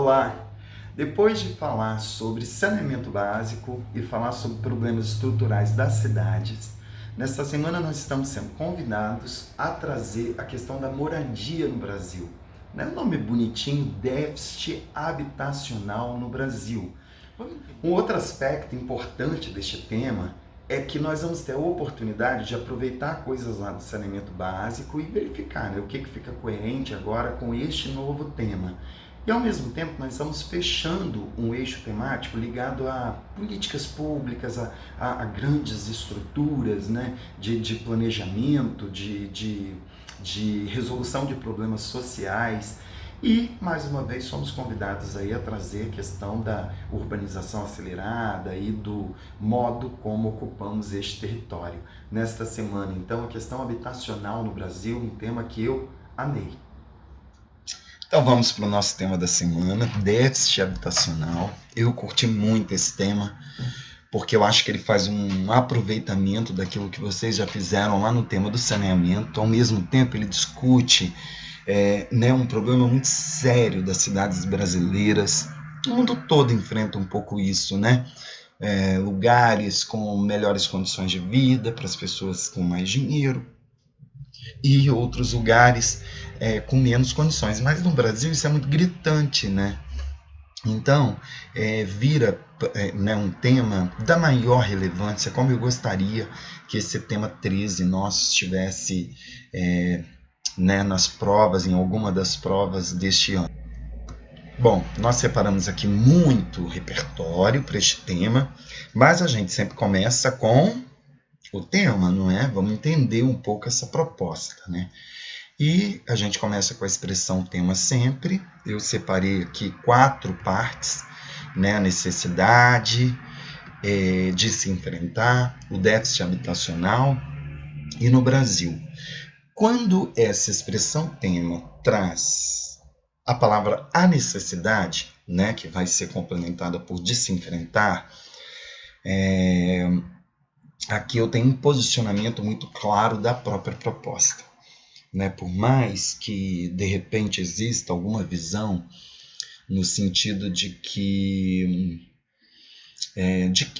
Olá! Depois de falar sobre saneamento básico e falar sobre problemas estruturais das cidades, nesta semana nós estamos sendo convidados a trazer a questão da moradia no Brasil. Não é um nome bonitinho, déficit habitacional no Brasil. Um outro aspecto importante deste tema é que nós vamos ter a oportunidade de aproveitar coisas lá do saneamento básico e verificar, o que fica coerente agora com este novo tema. E ao mesmo tempo nós estamos fechando um eixo temático ligado a políticas públicas, a grandes estruturas, de planejamento, de resolução de problemas sociais. E, mais uma vez, somos convidados aí a trazer a questão da urbanização acelerada e do modo como ocupamos este território. Nesta semana, então, a questão habitacional no Brasil, um tema que eu amei. Então vamos para o nosso tema da semana, déficit habitacional. Eu curti muito esse tema, porque eu acho que ele faz um aproveitamento daquilo que vocês já fizeram lá no tema do saneamento. Ao mesmo tempo, ele discute um problema muito sério das cidades brasileiras. O mundo todo enfrenta um pouco isso, né? Lugares com melhores condições de vida para as pessoas com mais dinheiro e outros lugares com menos condições. Mas no Brasil isso é muito gritante, né? Então, vira um tema da maior relevância, como eu gostaria que esse tema 13 nosso estivesse nas provas, em alguma das provas deste ano. Bom, nós separamos aqui muito repertório para este tema, mas a gente sempre começa com o tema, não é? Vamos entender um pouco essa proposta, né? E a gente começa com a expressão tema sempre. Eu separei aqui 4 partes, né? A necessidade de se enfrentar, o déficit habitacional e no Brasil. Quando essa expressão tema traz a palavra a necessidade, né? Que vai ser complementada por de se enfrentar, aqui eu tenho um posicionamento muito claro da própria proposta. Por mais que, de repente, exista alguma visão no sentido de que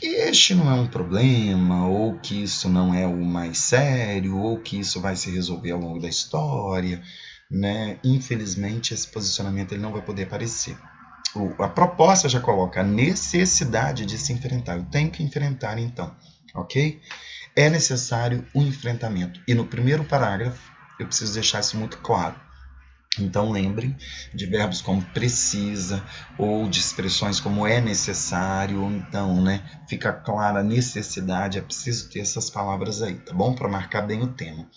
este não é um problema, ou que isso não é o mais sério, ou que isso vai se resolver ao longo da história, infelizmente, esse posicionamento ele não vai poder aparecer. A proposta já coloca a necessidade de se enfrentar. Eu tenho que enfrentar, então, ok? É necessário um enfrentamento. E no primeiro parágrafo, eu preciso deixar isso muito claro. Então, lembrem de verbos como precisa, ou de expressões como é necessário, ou então, fica clara a necessidade, é preciso ter essas palavras aí, tá bom? Para marcar bem o tema.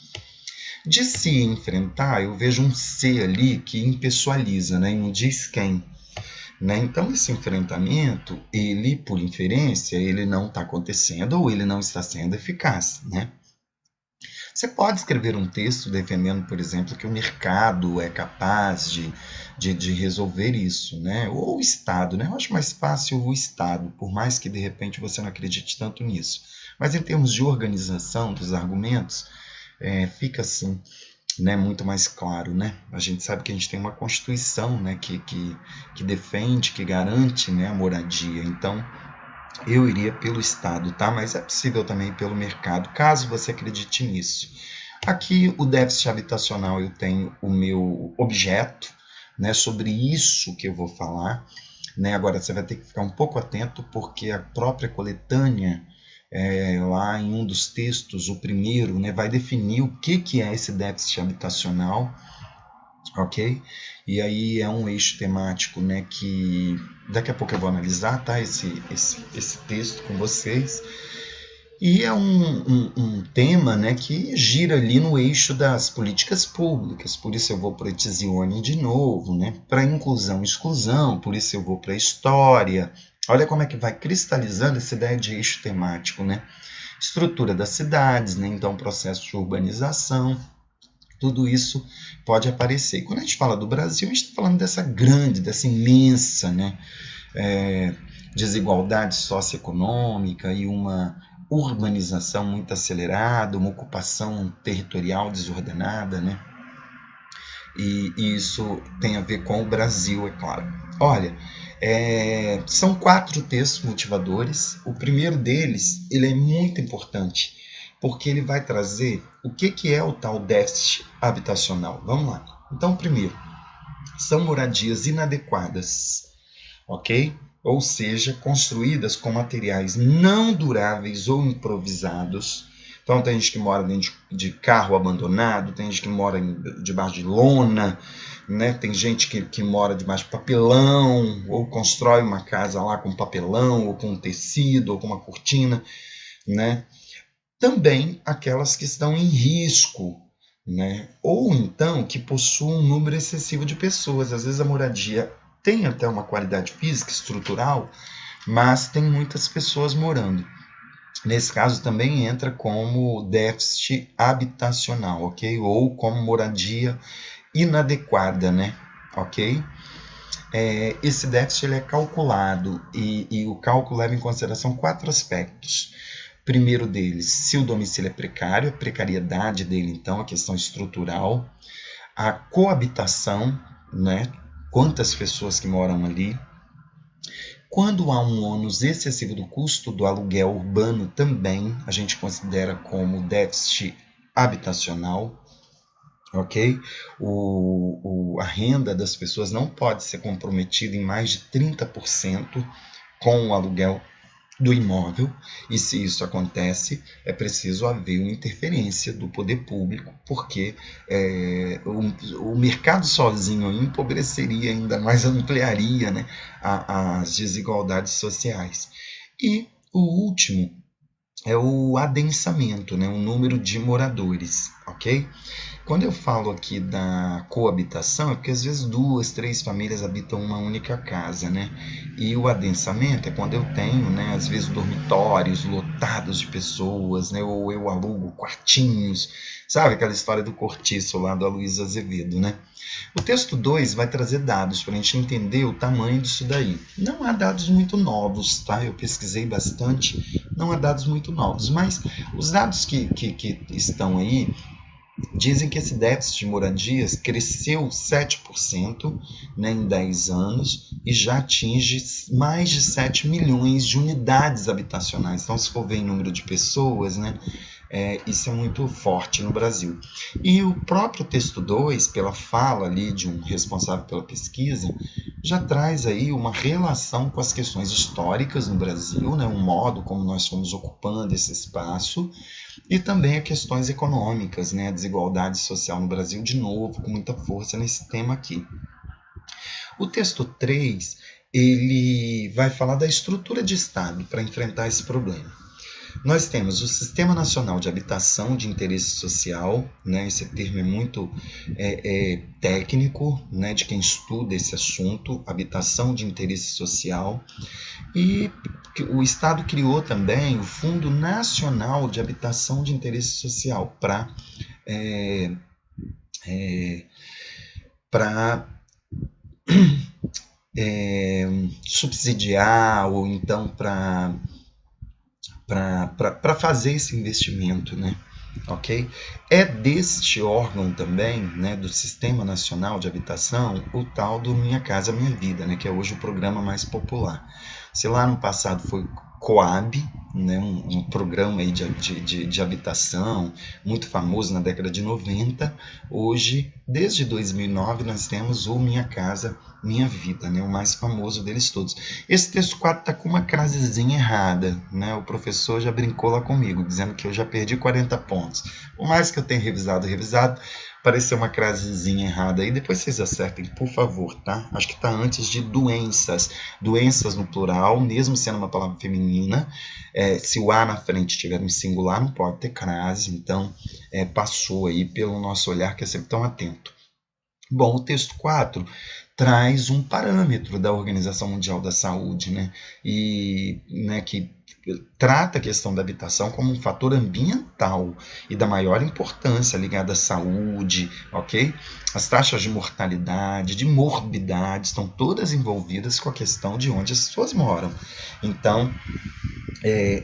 De se enfrentar, eu vejo um se ali que impessoaliza, e não diz quem. Então, esse enfrentamento, ele, por inferência, ele não está acontecendo ou ele não está sendo eficaz, Você pode escrever um texto defendendo, por exemplo, que o mercado é capaz de resolver isso, ou o Estado, Eu acho mais fácil o Estado, por mais que de repente você não acredite tanto nisso. Mas em termos de organização dos argumentos, fica assim, muito mais claro, A gente sabe que a gente tem uma Constituição, que defende, que garante, a moradia. Então, eu iria pelo Estado, tá? Mas é possível também pelo mercado, caso você acredite nisso. Aqui, o déficit habitacional, eu tenho o meu objeto, sobre isso que eu vou falar. Agora, você vai ter que ficar um pouco atento, porque a própria coletânea, lá em um dos textos, o primeiro, vai definir o que é esse déficit habitacional, ok? E aí é um eixo temático, que daqui a pouco eu vou analisar, tá? Esse texto com vocês. E é um tema, que gira ali no eixo das políticas públicas, por isso eu vou para a Tizione de novo, para inclusão e exclusão, por isso eu vou para a história. Olha como é que vai cristalizando essa ideia de eixo temático, Estrutura das cidades, então processo de urbanização, tudo isso pode aparecer. E quando a gente fala do Brasil, a gente está falando dessa grande, dessa imensa, desigualdade socioeconômica e uma urbanização muito acelerada, uma ocupação territorial desordenada, e isso tem a ver com o Brasil, é claro. Olha, são 4 textos motivadores. O primeiro deles, ele é muito importante, porque ele vai trazer o que é o tal déficit habitacional. Vamos lá. Então, primeiro, são moradias inadequadas, ok? Ou seja, construídas com materiais não duráveis ou improvisados. Então tem gente que mora dentro de carro abandonado, tem gente que mora debaixo de lona, né? Tem gente que mora debaixo de papelão, ou constrói uma casa lá com papelão, ou com tecido, ou com uma cortina, né? Também aquelas que estão em risco, né? Ou então que possuem um número excessivo de pessoas. Às vezes a moradia tem até uma qualidade física, estrutural, mas tem muitas pessoas morando. Nesse caso também entra como déficit habitacional, ok? Ou como moradia inadequada, né? Ok? Esse déficit ele é calculado e o cálculo leva em consideração 4 aspectos. Primeiro deles, se o domicílio é precário, a precariedade dele, então, a questão estrutural, a coabitação, né? Quantas pessoas que moram ali. Quando há um ônus excessivo do custo do aluguel urbano também, a gente considera como déficit habitacional, ok? A renda das pessoas não pode ser comprometida em mais de 30% com o aluguel do imóvel, e se isso acontece, é preciso haver uma interferência do poder público, porque o mercado sozinho empobreceria ainda mais, ampliaria, né, as desigualdades sociais. E o último é o adensamento, né, o número de moradores, ok? Quando eu falo aqui da coabitação, é porque às vezes 2, 3 famílias habitam uma única casa, né? E o adensamento é quando eu tenho, né, às vezes dormitórios lotados de pessoas, né? Ou eu alugo quartinhos, sabe aquela história do cortiço lá do Aloysio Azevedo, né? O texto 2 vai trazer dados para a gente entender o tamanho disso daí. Não há dados muito novos, tá? Eu pesquisei bastante, não há dados muito novos, mas os dados que estão aí dizem que esse déficit de moradias cresceu 7%, né, em 10 anos e já atinge mais de 7 milhões de unidades habitacionais. Então, se for ver em número de pessoas, né, isso é muito forte no Brasil. E o próprio texto 2, pela fala ali de um responsável pela pesquisa, já traz aí uma relação com as questões históricas no Brasil, né, um modo como nós fomos ocupando esse espaço, e também as questões econômicas, né, a desigualdade social no Brasil, de novo, com muita força nesse tema aqui. O texto 3, ele vai falar da estrutura de Estado para enfrentar esse problema. Nós temos o Sistema Nacional de Habitação de Interesse Social, né? Esse termo é muito técnico, né? De quem estuda esse assunto, habitação de interesse social. E o Estado criou também o Fundo Nacional de Habitação de Interesse Social para subsidiar ou então para fazer esse investimento, né? Ok? É deste órgão também, né, do Sistema Nacional de Habitação, o tal do Minha Casa Minha Vida, né, que é hoje o programa mais popular. Se lá no passado foi Coab, né, um programa aí de habitação muito famoso na década de 90, hoje, desde 2009, nós temos o Minha Casa Minha Vida, né, o mais famoso deles todos. Esse texto 4 está com uma crasezinha errada, né? O professor já brincou lá comigo, dizendo que eu já perdi 40 pontos. Por mais que eu tenha revisado, apareceu uma crasezinha errada aí. Depois vocês acertem, por favor, tá? Acho que está antes de doenças. Doenças no plural, mesmo sendo uma palavra feminina. Se o A na frente estiver em singular, não pode ter crase. Então, passou aí pelo nosso olhar, que é sempre tão atento. Bom, o texto 4 traz um parâmetro da Organização Mundial da Saúde, né? E, né, que trata a questão da habitação como um fator ambiental e da maior importância ligada à saúde, ok? As taxas de mortalidade, de morbidade estão todas envolvidas com a questão de onde as pessoas moram. Então,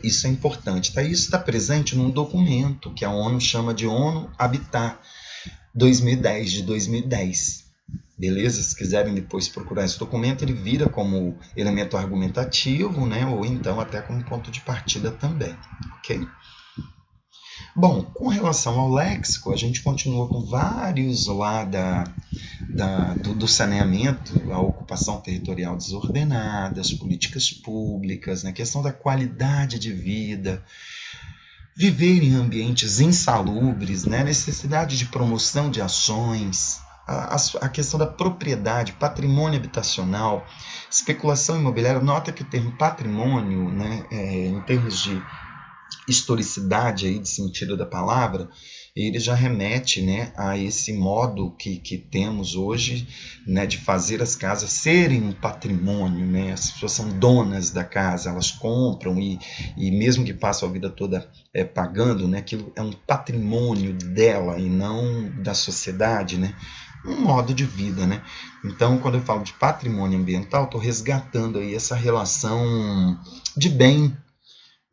isso é importante. Tá? Isso está presente num documento que a ONU chama de ONU Habitat, 2010, de 2010. Beleza? Se quiserem depois procurar esse documento, ele vira como elemento argumentativo, né? Ou então até como ponto de partida também, ok? Bom, com relação ao léxico, a gente continua com vários lá do saneamento, a ocupação territorial desordenada, as políticas públicas, né? A questão da qualidade de vida, viver em ambientes insalubres, né? Necessidade de promoção de ações, a questão da propriedade, patrimônio habitacional, especulação imobiliária. Nota que o termo patrimônio, né, em termos de historicidade, aí, de sentido da palavra, ele já remete, né, a esse modo que temos hoje, né, de fazer as casas serem um patrimônio, né? As pessoas são donas da casa, elas compram e mesmo que passem a vida toda pagando, né, aquilo é um patrimônio dela e não da sociedade, né? Um modo de vida, né? Então, quando eu falo de patrimônio ambiental, estou resgatando aí essa relação de bem,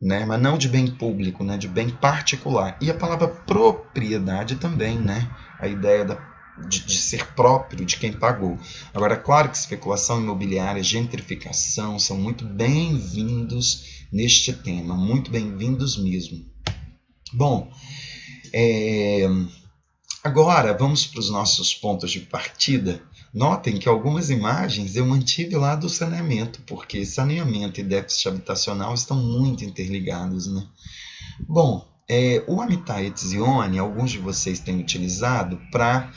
né? Mas não de bem público, né? De bem particular. E a palavra propriedade também, né? A ideia de ser próprio de quem pagou. Agora, claro que especulação imobiliária, gentrificação são muito bem-vindos neste tema, muito bem-vindos mesmo. Bom, agora vamos para os nossos pontos de partida. Notem que algumas imagens eu mantive lá do saneamento, porque saneamento e déficit habitacional estão muito interligados, né? Bom, o Amitai Etzioni, alguns de vocês têm utilizado para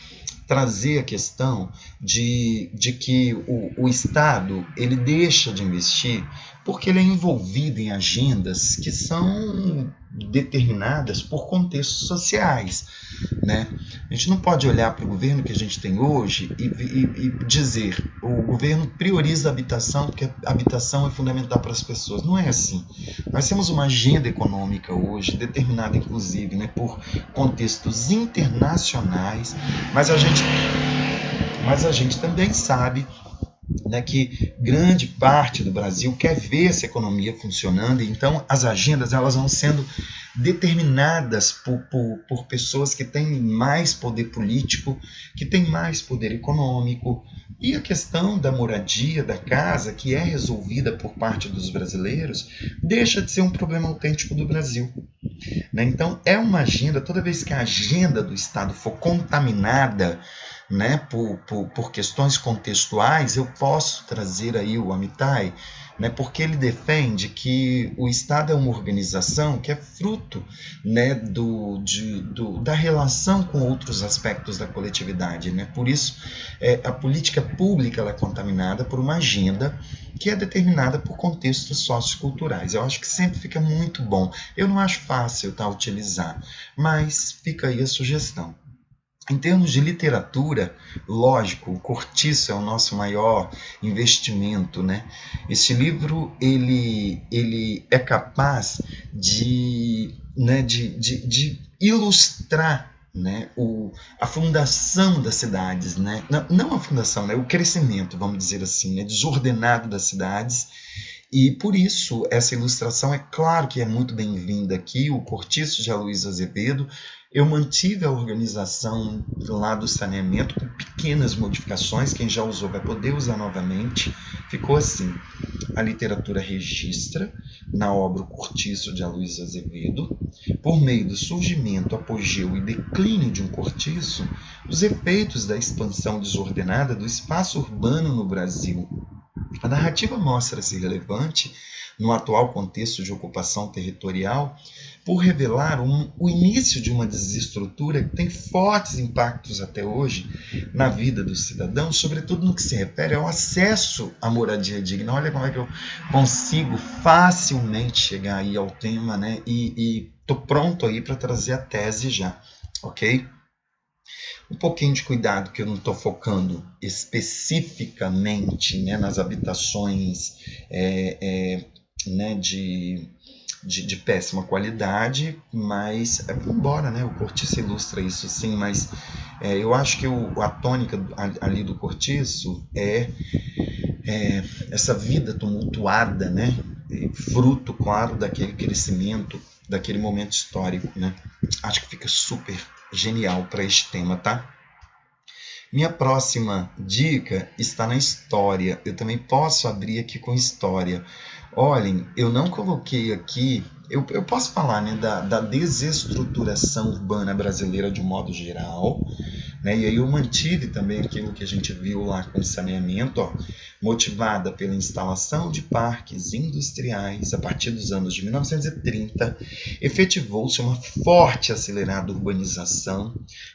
trazer a questão de que o Estado ele deixa de investir porque ele é envolvido em agendas que são determinadas por contextos sociais, né? A gente não pode olhar para o governo que a gente tem hoje e dizer o governo prioriza a habitação porque a habitação é fundamental para as pessoas. Não é assim. Nós temos uma agenda econômica hoje determinada, inclusive, né, por contextos internacionais, mas a gente também sabe, né, que grande parte do Brasil quer ver essa economia funcionando, então as agendas elas vão sendo determinadas por pessoas que têm mais poder político, que têm mais poder econômico, e a questão da moradia, da casa, que é resolvida por parte dos brasileiros, deixa de ser um problema autêntico do Brasil, né? Então é uma agenda, toda vez que a agenda do Estado for contaminada, né, por questões contextuais, eu posso trazer aí o Amitai, né, porque ele defende que o Estado é uma organização que é fruto, né, da relação com outros aspectos da coletividade, né? Por isso, a política pública ela é contaminada por uma agenda que é determinada por contextos socioculturais. Eu acho que sempre fica muito bom. Eu não acho fácil utilizar, mas fica aí a sugestão. Em termos de literatura, lógico, o Cortiço é o nosso maior investimento, né? Esse livro ele é capaz de ilustrar, né, a fundação das cidades, né? Não a fundação, né, o crescimento, vamos dizer assim, né, desordenado das cidades. E por isso essa ilustração é claro que é muito bem-vinda aqui, o Cortiço de Aloysio Azevedo. Eu mantive a organização lá do saneamento com pequenas modificações, quem já usou vai poder usar novamente. Ficou assim: a literatura registra, na obra O Cortiço de Aloysio Azevedo, por meio do surgimento, apogeu e declínio de um cortiço, os efeitos da expansão desordenada do espaço urbano no Brasil. A narrativa mostra-se relevante no atual contexto de ocupação territorial por revelar o início de uma desestrutura que tem fortes impactos até hoje na vida dos cidadãos, sobretudo no que se refere ao acesso à moradia digna. Olha como é que eu consigo facilmente chegar aí ao tema, né? E estou pronto aí para trazer a tese já, ok? Um pouquinho de cuidado que eu não estou focando especificamente, né, nas habitações né, de péssima qualidade, mas embora, né, o Cortiço ilustra isso sim, mas eu acho que a tônica ali do Cortiço é essa vida tumultuada, né, fruto, claro, daquele crescimento, daquele momento histórico, né? Acho que fica super genial para este tema, tá? Minha próxima dica está na história. Eu também posso abrir aqui com história. Olhem, eu não coloquei aqui. Eu posso falar, né, da desestruturação urbana brasileira de um modo geral, né? E aí eu mantive também aquilo que a gente viu lá com o saneamento, ó, motivada pela instalação de parques industriais a partir dos anos de 1930, efetivou-se uma forte e acelerada urbanização,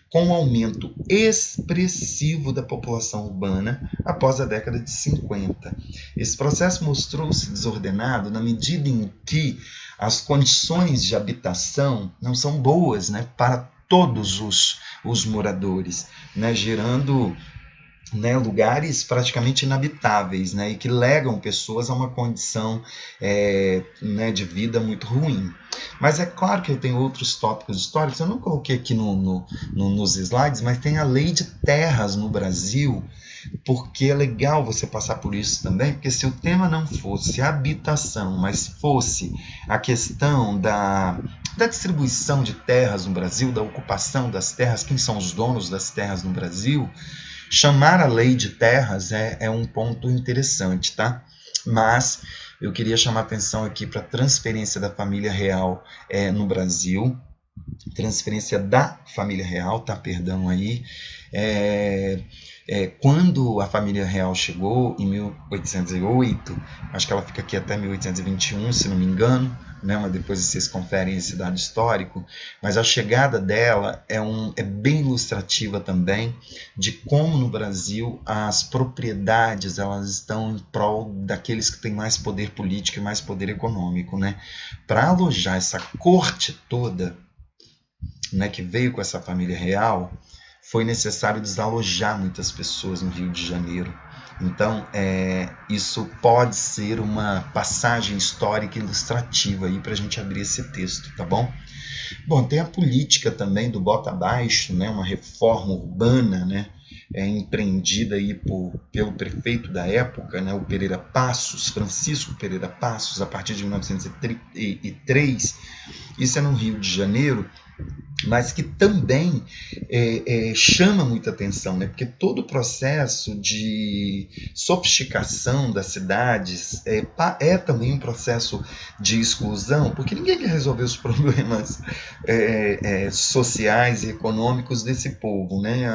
com um aumento expressivo da população urbana após a década de 50. Esse processo mostrou-se desordenado na medida em que as condições de habitação não são boas, né, para todos os moradores, né, gerando, né, lugares praticamente inabitáveis, né, e que legam pessoas a uma condição né, de vida muito ruim. Mas é claro que eu tenho outros tópicos históricos, eu não coloquei aqui nos slides, mas tem a lei de terras no Brasil, porque é legal você passar por isso também, porque se o tema não fosse habitação, mas fosse a questão da distribuição de terras no Brasil, da ocupação das terras, quem são os donos das terras no Brasil, chamar a lei de terras é um ponto interessante, tá? Mas eu queria chamar a atenção aqui para a transferência da família real no Brasil, transferência da família real, tá? Perdão aí. Quando a família real chegou em 1808, acho que ela fica aqui até 1821, se não me engano, né? Mas depois vocês conferem esse dado histórico, mas a chegada dela é bem ilustrativa também de como no Brasil as propriedades elas estão em prol daqueles que têm mais poder político e mais poder econômico, né? Para alojar essa corte toda, né, que veio com essa família real, foi necessário desalojar muitas pessoas no Rio de Janeiro. Então, isso pode ser uma passagem histórica ilustrativa aí para a gente abrir esse texto, tá bom? Bom, tem a política também do bota abaixo, né, uma reforma urbana, né, empreendida aí pelo prefeito da época, né, o Pereira Passos, Francisco Pereira Passos, a partir de 1903. Isso é no Rio de Janeiro, mas que também chama muita atenção, né? Porque todo o processo de sofisticação das cidades é também um processo de exclusão, porque ninguém quer resolver os problemas sociais e econômicos desse povo, né?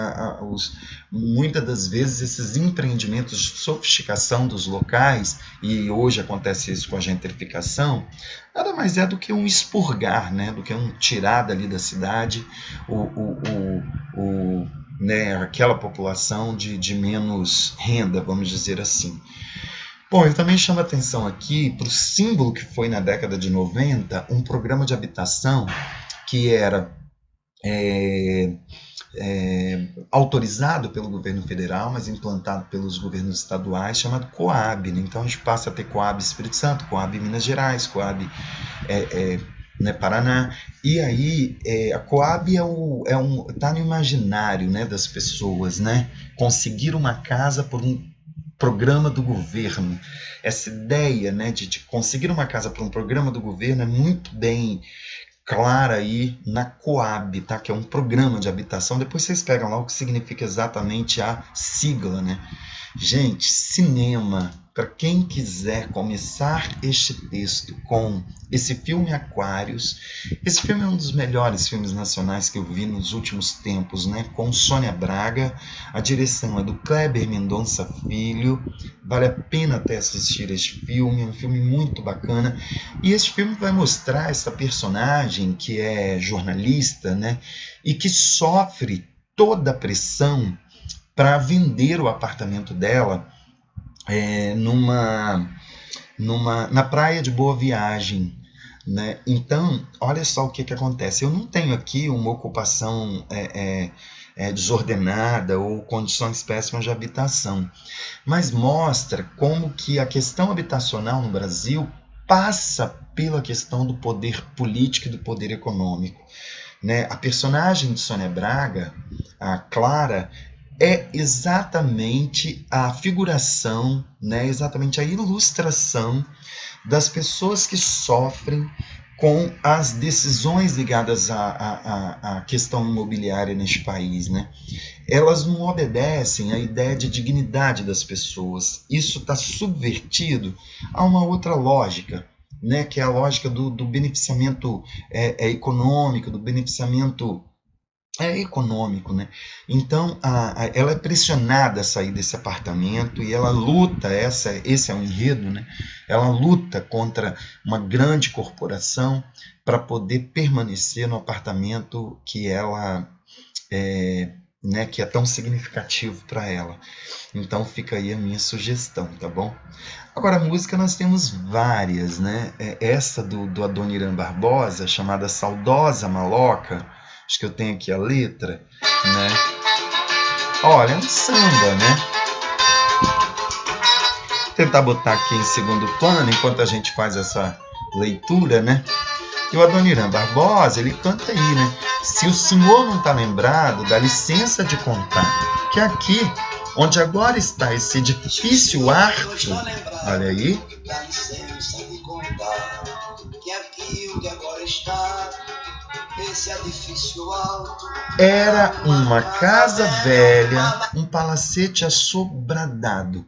Muitas das vezes esses empreendimentos de sofisticação dos locais, e hoje acontece isso com a gentrificação, nada mais é do que um expurgar, né? Do que um tirar dali da cidade né? Aquela população de menos renda, vamos dizer assim. Bom, eu também chamo a atenção aqui para o símbolo que foi na década de 90, um programa de habitação que era autorizado pelo governo federal, mas implantado pelos governos estaduais, chamado Coab, né? Então a gente passa a ter Coab Espírito Santo, Coab Minas Gerais, Coab né, Paraná, e aí a Coab tá no imaginário, né, das pessoas, né? Conseguir uma casa por um programa do governo. Essa ideia, né, de conseguir uma casa por um programa do governo é muito bem clara aí na Coab, tá? Que é um programa de habitação. Depois vocês pegam lá o que significa exatamente a sigla, né? Gente, cinema, para quem quiser começar este texto com esse filme Aquários, esse filme é um dos melhores filmes nacionais que eu vi nos últimos tempos, né? Com Sônia Braga, a direção é do Kleber Mendonça Filho, vale a pena até assistir este filme, é um filme muito bacana, e esse filme vai mostrar essa personagem que é jornalista, né? E que sofre toda a pressão para vender o apartamento dela na praia de Boa Viagem, né? Então, olha só o que acontece. Eu não tenho aqui uma ocupação desordenada ou condições péssimas de habitação, mas mostra como que a questão habitacional no Brasil passa pela questão do poder político e do poder econômico, né? A personagem de Sônia Braga, a Clara, é exatamente a figuração, né? Exatamente a ilustração das pessoas que sofrem com as decisões ligadas à questão imobiliária neste país, né? Elas não obedecem à ideia de dignidade das pessoas. Isso está subvertido a uma outra lógica, né? Que é a lógica do beneficiamento econômico, do beneficiamento econômico, né? Então, ela é pressionada a sair desse apartamento e ela luta, esse é o enredo, né? Ela luta contra uma grande corporação para poder permanecer no apartamento que ela né, que é tão significativo para ela. Então fica aí a minha sugestão, tá bom? Agora, a música nós temos várias, né? Essa do Adoniran Barbosa, chamada Saudosa Maloca, acho que eu tenho aqui a letra, né? Olha, é um samba, né? Vou tentar botar aqui em segundo plano, enquanto a gente faz essa leitura, né? E o Adoniran Barbosa, ele canta aí, né? Se o senhor não está lembrado, dá licença de contar que aqui, onde agora está esse edifício arte, olha aí, dá licença de contar que aqui onde agora está esse edifício alto era uma casa velha, um palacete assobradado.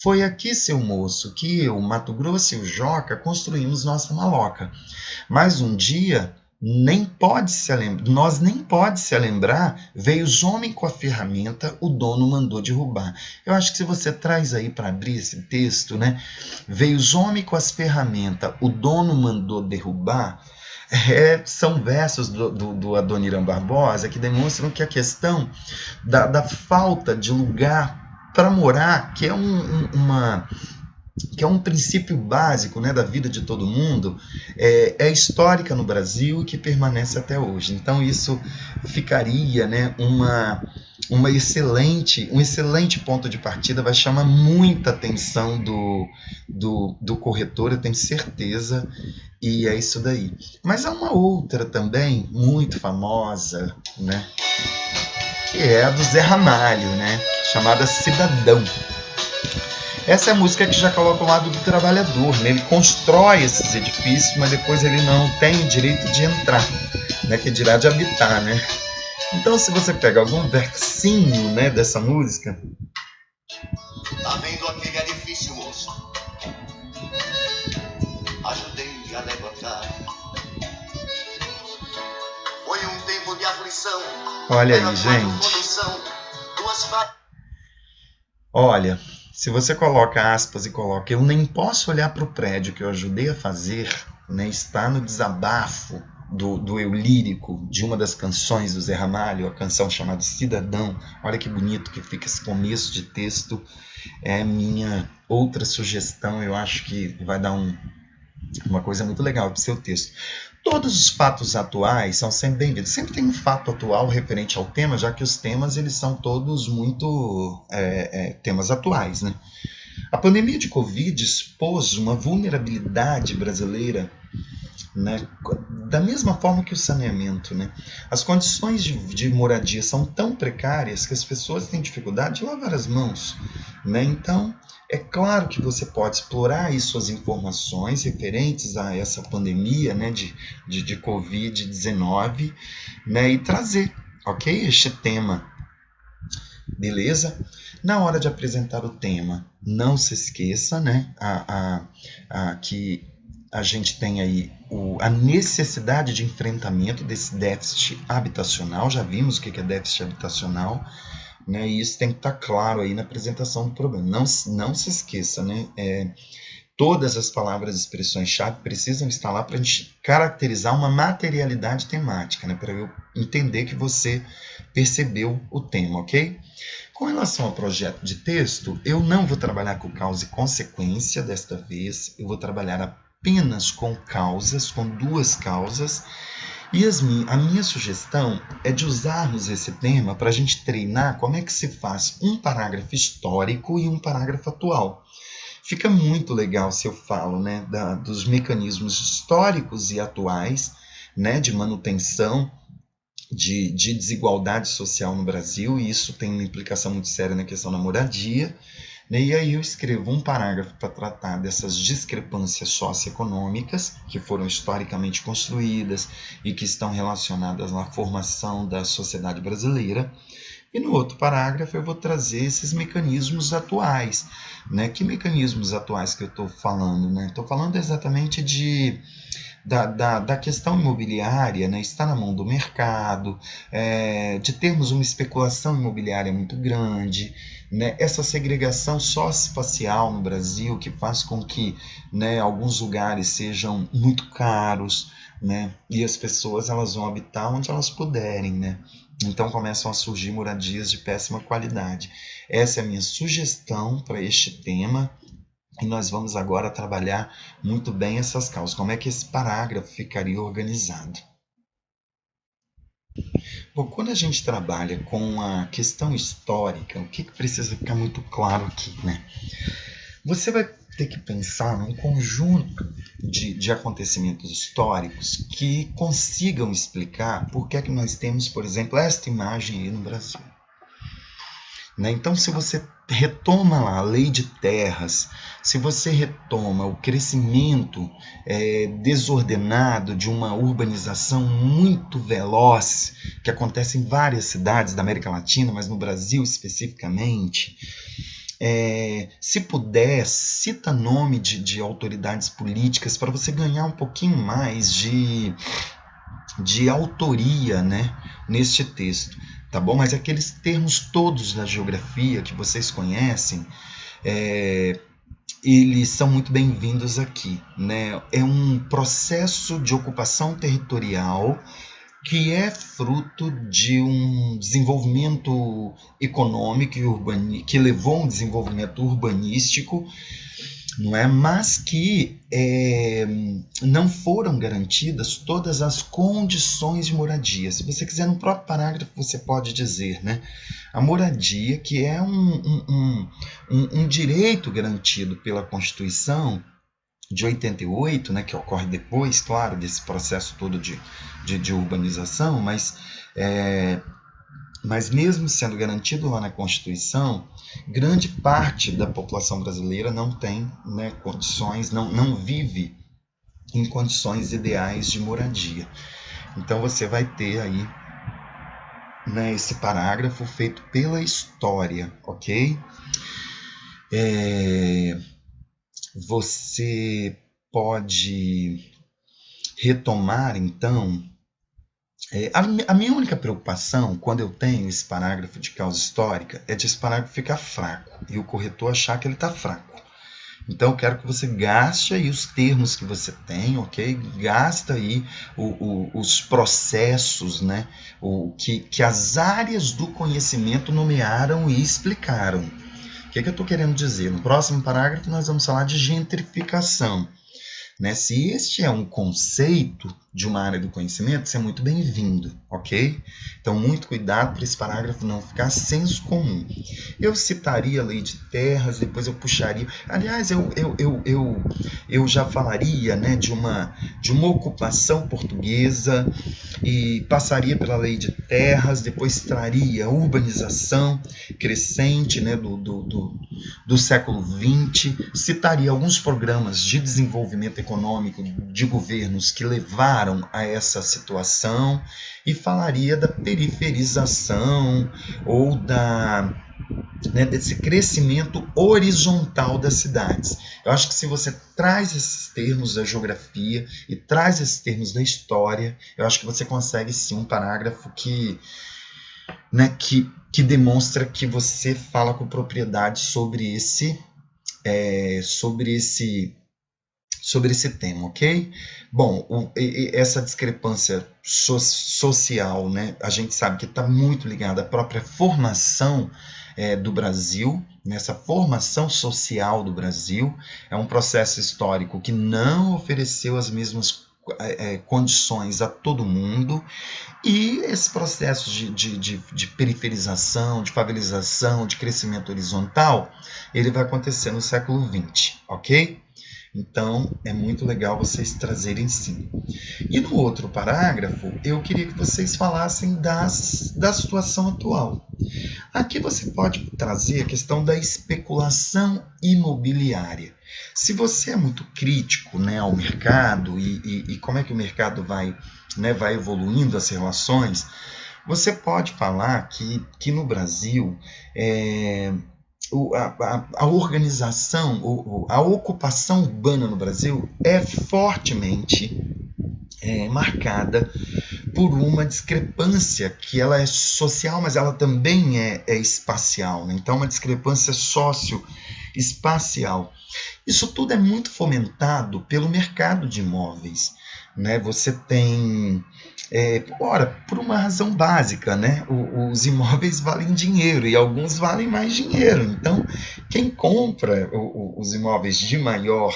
Foi aqui, seu moço, que eu, Mato Grosso e o Joca construímos nossa maloca. Mas um dia, nós nem pode se lembrar, veio os homens com a ferramenta, o dono mandou derrubar. Eu acho que se você traz aí para abrir esse texto, né? Veio os homens com as ferramentas, o dono mandou derrubar. São versos do Adoniran Barbosa que demonstram que a questão da falta de lugar para morar, que é um princípio básico, né, da vida de todo mundo, é histórica no Brasil e que permanece até hoje. Então isso ficaria, né, um excelente ponto de partida, vai chamar muita atenção do corretor, eu tenho certeza, e é isso daí. Mas há uma outra também, muito famosa, né, que é a do Zé Ramalho, né, chamada Cidadão. Essa é a música que já coloca o lado do trabalhador, né? Ele constrói esses edifícios, mas depois ele não tem o direito de entrar, né? Que dirá de habitar, né? Então, se você pega algum versinho, né, dessa música... Tá vendo aquele edifício, moço? Ajudei a levantar. Foi um tempo de aflição. Olha aí, gente. Olha... Se você coloca aspas e coloca eu nem posso olhar para o prédio que eu ajudei a fazer, né, está no desabafo do eu lírico de uma das canções do Zé Ramalho, a canção chamada Cidadão. Olha que bonito que fica esse começo de texto. É minha outra sugestão, eu acho que vai dar uma coisa muito legal para o seu texto. Todos os fatos atuais são sempre bem-vindos. Sempre tem um fato atual referente ao tema, já que os temas eles são todos muito temas atuais, né? A pandemia de Covid expôs uma vulnerabilidade brasileira, né? Da mesma forma que o saneamento, né? As condições de moradia são tão precárias que as pessoas têm dificuldade de lavar as mãos, né? Então, é claro que você pode explorar aí suas informações referentes a essa pandemia, né, de Covid-19, né, e trazer, ok? Este tema, beleza? Na hora de apresentar o tema, não se esqueça, né, que a gente tem aí a necessidade de enfrentamento desse déficit habitacional. Já vimos o que é déficit habitacional, né? E isso tem que estar claro aí na apresentação do problema. Não se esqueça, né? Todas as palavras e expressões-chave precisam estar lá para a gente caracterizar uma materialidade temática, né? Para eu entender que você percebeu o tema, ok? Com relação ao projeto de texto, eu não vou trabalhar com causa e consequência desta vez, eu vou trabalhar apenas com causas, com duas causas. Yasmin, a minha sugestão é de usarmos esse tema para a gente treinar como é que se faz um parágrafo histórico e um parágrafo atual. Fica muito legal se eu falo, né, dos mecanismos históricos e atuais, né, de manutenção de desigualdade social no Brasil, e isso tem uma implicação muito séria na questão da moradia, né? E aí eu escrevo um parágrafo para tratar dessas discrepâncias socioeconômicas que foram historicamente construídas e que estão relacionadas à formação da sociedade brasileira. E no outro parágrafo eu vou trazer esses mecanismos atuais, né? Que mecanismos atuais que eu estou falando, né? Estou falando exatamente da questão imobiliária, né? Está na mão do mercado, de termos uma especulação imobiliária muito grande, né? Essa segregação socioespacial no Brasil que faz com que, né, alguns lugares sejam muito caros, né? E as pessoas elas vão habitar onde elas puderem, né? Então começam a surgir moradias de péssima qualidade. Essa é a minha sugestão para este tema. E nós vamos agora trabalhar muito bem essas causas. Como é que esse parágrafo ficaria organizado? Bom, quando a gente trabalha com a questão histórica, o que precisa ficar muito claro aqui, né? Você vai ter que pensar num conjunto de acontecimentos históricos que consigam explicar por que é que nós temos, por exemplo, esta imagem aí no Brasil. Né? Então, se você retoma lá a lei de terras, se você retoma o crescimento desordenado de uma urbanização muito veloz, que acontece em várias cidades da América Latina, mas no Brasil especificamente, se puder, cita nome de autoridades políticas para você ganhar um pouquinho mais de autoria, né, neste texto. Tá bom? Mas aqueles termos todos da geografia que vocês conhecem, eles são muito bem-vindos aqui, né? É um processo de ocupação territorial que é fruto de um desenvolvimento econômico e que levou a um desenvolvimento urbanístico, não é? Mas que não foram garantidas todas as condições de moradia. Se você quiser, no próprio parágrafo você pode dizer, né? A moradia, que é um direito garantido pela Constituição de 88, né, que ocorre depois, claro, desse processo todo de urbanização, mas mesmo sendo garantido lá na Constituição, grande parte da população brasileira não tem, né, condições, não vive em condições ideais de moradia. Então você vai ter aí, né, esse parágrafo feito pela história, ok? Você pode retomar, então, a minha única preocupação quando eu tenho esse parágrafo de causa histórica é de esse parágrafo ficar fraco e o corretor achar que ele está fraco. Então eu quero que você gaste aí os termos que você tem, ok? Gasta aí os processos, né? Que as áreas do conhecimento nomearam e explicaram. O que eu estou querendo dizer? No próximo parágrafo nós vamos falar de gentrificação. Né? Se este é um conceito de uma área do conhecimento, isso é muito bem-vindo, ok? Então, muito cuidado para esse parágrafo não ficar senso comum. Eu citaria a lei de terras, depois eu puxaria... Aliás, eu já falaria, né, de uma ocupação portuguesa e passaria pela lei de terras, depois traria a urbanização crescente, né, do século XX, citaria alguns programas de desenvolvimento econômico de governos que levaram a essa situação e falaria da periferização ou desse crescimento horizontal das cidades. Eu acho que se você traz esses termos da geografia e traz esses termos da história, eu acho que você consegue sim um parágrafo que demonstra que você fala com propriedade sobre esse tema, ok? Bom, essa discrepância social, né, a gente sabe que está muito ligada à própria formação do Brasil, nessa formação social do Brasil. É um processo histórico que não ofereceu as mesmas condições a todo mundo, e esse processo de periferização, de favelização, de crescimento horizontal, ele vai acontecer no século XX, ok? Então, é muito legal vocês trazerem sim. E no outro parágrafo, eu queria que vocês falassem da situação atual. Aqui você pode trazer a questão da especulação imobiliária. Se você é muito crítico, né, ao mercado e como é que o mercado vai, né, vai evoluindo as relações, você pode falar que no Brasil a organização, a ocupação urbana no Brasil é fortemente marcada por uma discrepância que ela é social, mas ela também é espacial, né? Então, uma discrepância socioespacial. Isso tudo é muito fomentado pelo mercado de imóveis, né? Você tem, por uma razão básica, né? Os imóveis valem dinheiro e alguns valem mais dinheiro. Então, quem compra os imóveis de maior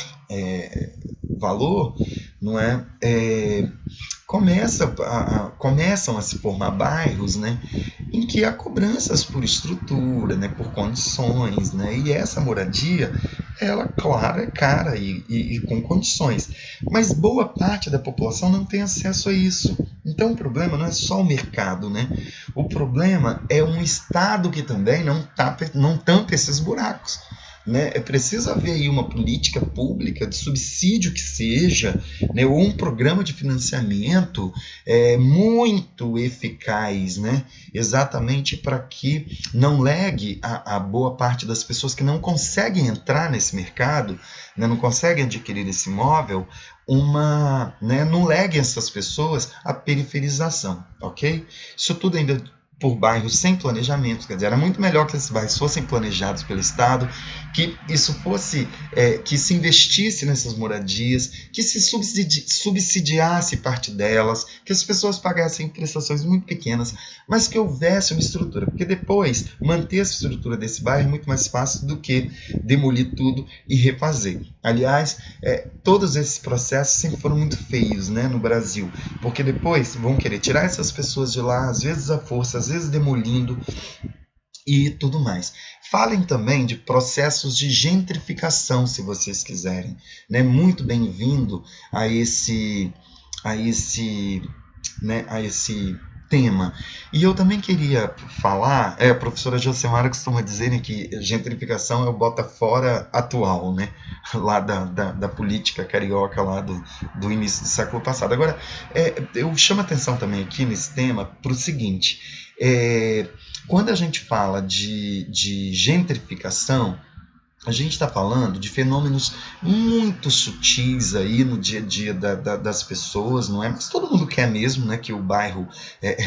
valor, não é? Começam a se formar bairros, né, em que há cobranças por estrutura, né, por condições, né, e essa moradia, ela, claro, é cara e com condições, mas boa parte da população não tem acesso a isso. Então o problema não é só o mercado, né? O problema é um Estado que também não tampa esses buracos. Né? É preciso haver aí uma política pública de subsídio que seja, né, ou um programa de financiamento muito eficaz, né, exatamente para que não legue a boa parte das pessoas que não conseguem entrar nesse mercado, né, não conseguem adquirir esse imóvel, não leguem essas pessoas a periferização, ok? Isso tudo ainda por bairros sem planejamento, quer dizer, era muito melhor que esses bairros fossem planejados pelo Estado, que isso fosse, que se investisse nessas moradias, que se subsidiasse parte delas, que as pessoas pagassem prestações muito pequenas, mas que houvesse uma estrutura, porque depois manter essa estrutura desse bairro é muito mais fácil do que demolir tudo e refazer. Aliás, todos esses processos sempre foram muito feios, né, no Brasil, porque depois vão querer tirar essas pessoas de lá, às vezes à força, às vezes demolindo e tudo mais. Falem também de processos de gentrificação, se vocês quiserem, né? Muito bem-vindo a esse tema. E eu também queria falar, a professora Josemara costuma dizer que gentrificação é o bota fora atual, né? Lá da política carioca lá do início do século passado. Agora, eu chamo a atenção também aqui nesse tema para o seguinte, quando a gente fala de gentrificação, a gente está falando de fenômenos muito sutis aí no dia a dia das pessoas, não é? Mas todo mundo quer mesmo, né, que o bairro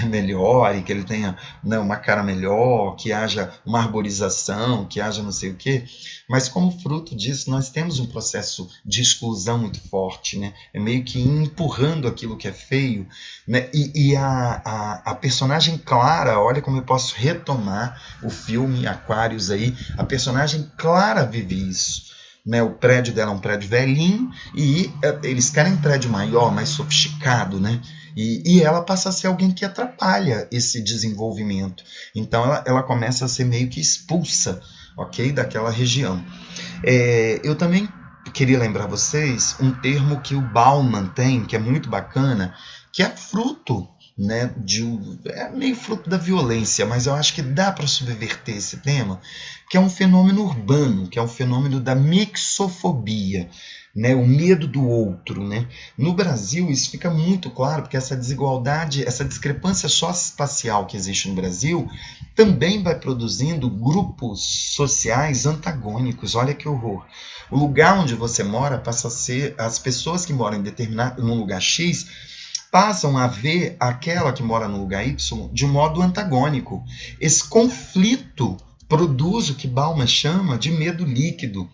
melhor e que ele tenha, né, uma cara melhor, que haja uma arborização, que haja não sei o quê. Mas como fruto disso, nós temos um processo de exclusão muito forte, né? É meio que empurrando aquilo que é feio, né? E a personagem Clara, olha como eu posso retomar o filme Aquários aí, a personagem Clara vive isso, né? O prédio dela é um prédio velhinho e eles querem um prédio maior, mais sofisticado, né? E ela passa a ser alguém que atrapalha esse desenvolvimento. Então ela começa a ser meio que expulsa, ok, daquela região. Eu também queria lembrar vocês um termo que o Bauman tem, que é muito bacana, que é fruto, né, é meio fruto da violência, mas eu acho que dá para subverter esse tema, que é um fenômeno urbano, que é um fenômeno da mixofobia, né, o medo do outro, né? No Brasil isso fica muito claro, porque essa desigualdade, essa discrepância socioespacial que existe no Brasil também vai produzindo grupos sociais antagônicos. Olha que horror. O lugar onde você mora passa a ser, as pessoas que moram num lugar X passam a ver aquela que mora no lugar Y de um modo antagônico. Esse conflito produz o que Bauman chama de medo líquido,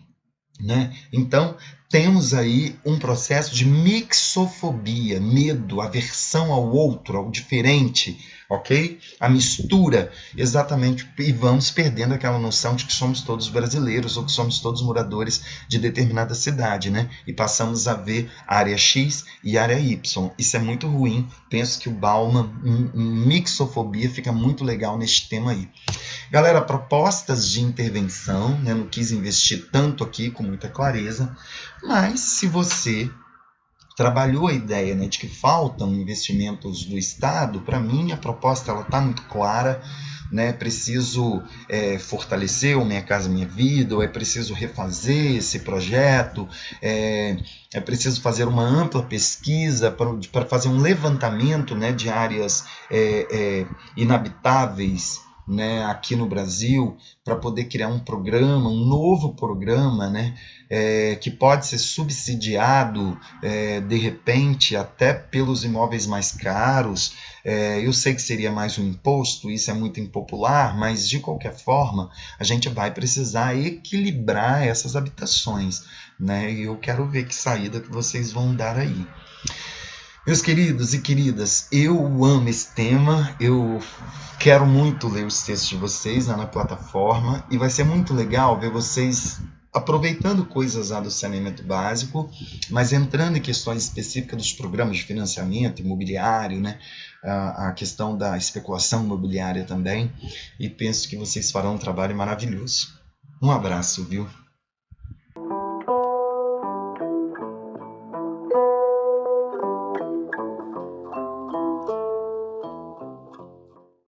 né? Então, temos aí um processo de mixofobia, medo, aversão ao outro, ao diferente, ok? A mistura, exatamente, e vamos perdendo aquela noção de que somos todos brasileiros ou que somos todos moradores de determinada cidade, né? E passamos a ver área X e área Y. Isso é muito ruim. Penso que o Bauman, mixofobia, fica muito legal neste tema aí. Galera, propostas de intervenção, né? Não quis investir tanto aqui com muita clareza, Mas se você trabalhou a ideia, né, de que faltam investimentos do Estado, para mim a proposta está muito clara, né? Preciso fortalecer o Minha Casa Minha Vida, ou é preciso refazer esse projeto, é preciso fazer uma ampla pesquisa para fazer um levantamento, né, de áreas inabitáveis, né, aqui no Brasil, para poder criar um programa, um novo programa, né, que pode ser subsidiado de repente até pelos imóveis mais caros. Eu sei que seria mais um imposto, isso é muito impopular, mas de qualquer forma a gente vai precisar equilibrar essas habitações, né? E eu quero ver que saída que vocês vão dar aí. Meus queridos e queridas, eu amo esse tema, eu quero muito ler os textos de vocês lá na plataforma e vai ser muito legal ver vocês aproveitando coisas lá do saneamento básico, mas entrando em questões específicas dos programas de financiamento imobiliário, né? A questão da especulação imobiliária também, e penso que vocês farão um trabalho maravilhoso. Um abraço, viu?